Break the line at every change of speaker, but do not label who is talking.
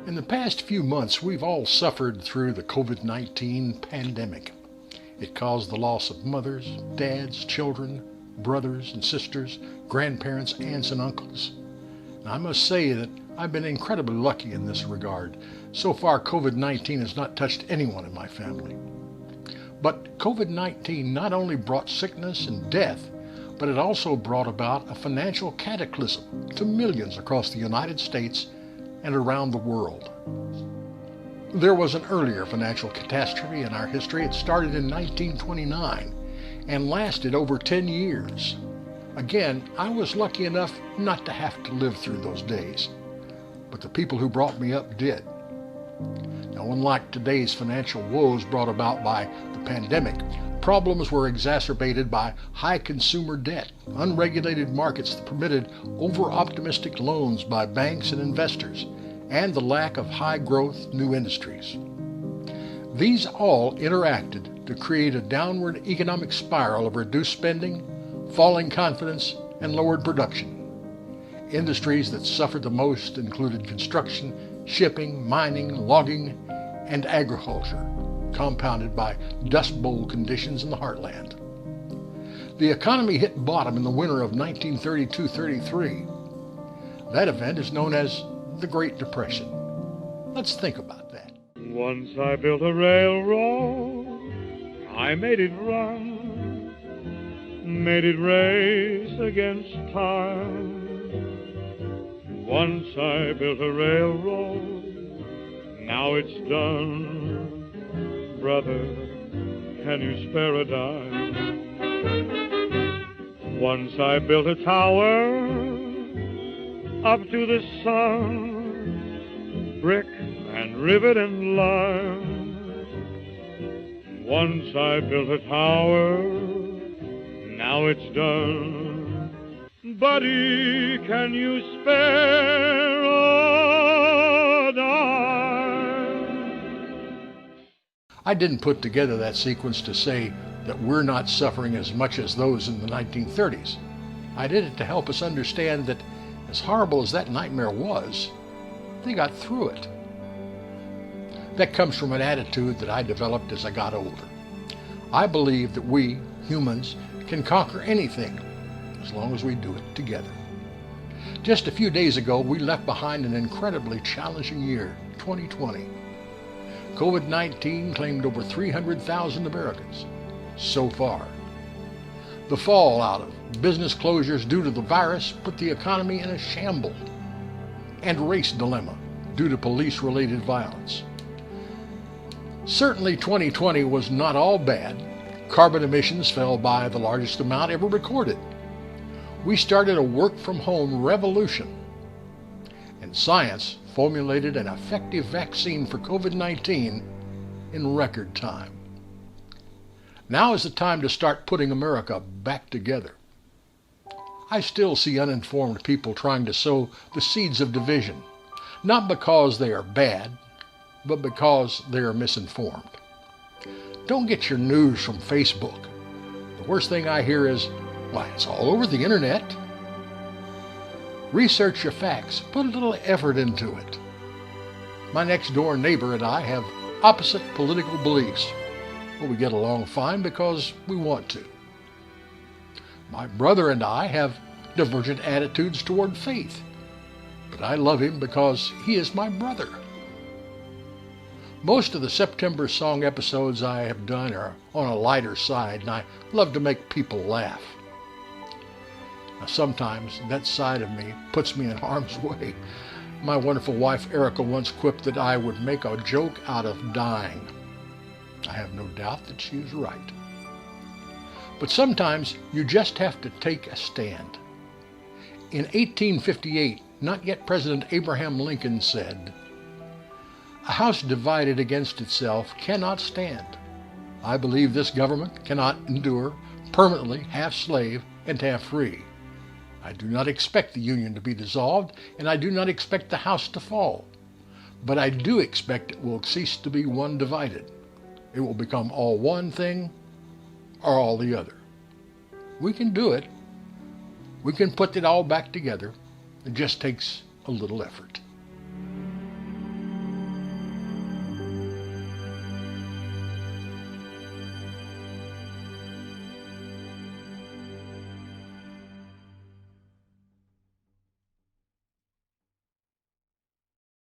In the past few months, we've all suffered through the COVID-19 pandemic. It caused the loss of mothers, dads, children, brothers and sisters, grandparents, aunts and uncles. And I must say that I've been incredibly lucky in this regard. So far, COVID-19 has not touched anyone in my family. But COVID-19 not only brought sickness and death, but it also brought about a financial cataclysm to millions across the United States and around the world. There was an earlier financial catastrophe in our history. It started in 1929 and lasted over 10 years. Again, I was lucky enough not to have to live through those days, but the people who brought me up did. Now, unlike today's financial woes brought about by the pandemic, problems were exacerbated by high consumer debt, unregulated markets that permitted over-optimistic loans by banks and investors, and the lack of high-growth new industries. These all interacted to create a downward economic spiral of reduced spending, falling confidence, and lowered production. Industries that suffered the most included construction, shipping, mining, logging, and agriculture, compounded by Dust Bowl conditions in the heartland. The economy hit bottom in the winter of 1932-33. That event is known as the Great Depression. Let's think about that.
Once I built a railroad, I made it run, made it race against time. Once I built a railroad, now it's done. Brother, can you spare a dime? Once I built a tower up to the sun, brick and rivet and lime. Once I built a tower, now it's done. Buddy, can you spare a dime?
I didn't put together that sequence to say that we're not suffering as much as those in the 1930s. I did it to help us understand that as horrible as that nightmare was, they got through it. That comes from an attitude that I developed as I got older. I believe that we, humans, can conquer anything as long as we do it together. Just a few days ago, we left behind an incredibly challenging year, 2020. COVID-19 claimed over 300,000 Americans so far. The fallout of business closures due to the virus put the economy in a shambles, and race dilemma due to police-related violence. Certainly 2020 was not all bad. Carbon emissions fell by the largest amount ever recorded. We started a work-from-home revolution, and science formulated an effective vaccine for COVID-19 in record time. Now is the time to start putting America back together. I still see uninformed people trying to sow the seeds of division, not because they are bad, but because they are misinformed. Don't get your news from Facebook. The worst thing I hear is, why, it's all over the internet. Research your facts. Put a little effort into it. My next door neighbor and I have opposite political beliefs. Well, we get along fine because we want to. My brother and I have divergent attitudes toward faith, but I love him because he is my brother. Most of the September song episodes I have done are on a lighter side, and I love to make people laugh. Now, sometimes that side of me puts me in harm's way. My wonderful wife Erica once quipped that I would make a joke out of dying. I have no doubt that she is right. But sometimes you just have to take a stand. In 1858, not yet President Abraham Lincoln said, "A house divided against itself cannot stand. I believe this government cannot endure permanently half slave and half free. I do not expect the Union to be dissolved, and I do not expect the house to fall. But I do expect it will cease to be one divided. It will become all one thing or all the other. We can do it. We can put it all back together. It just takes a little effort."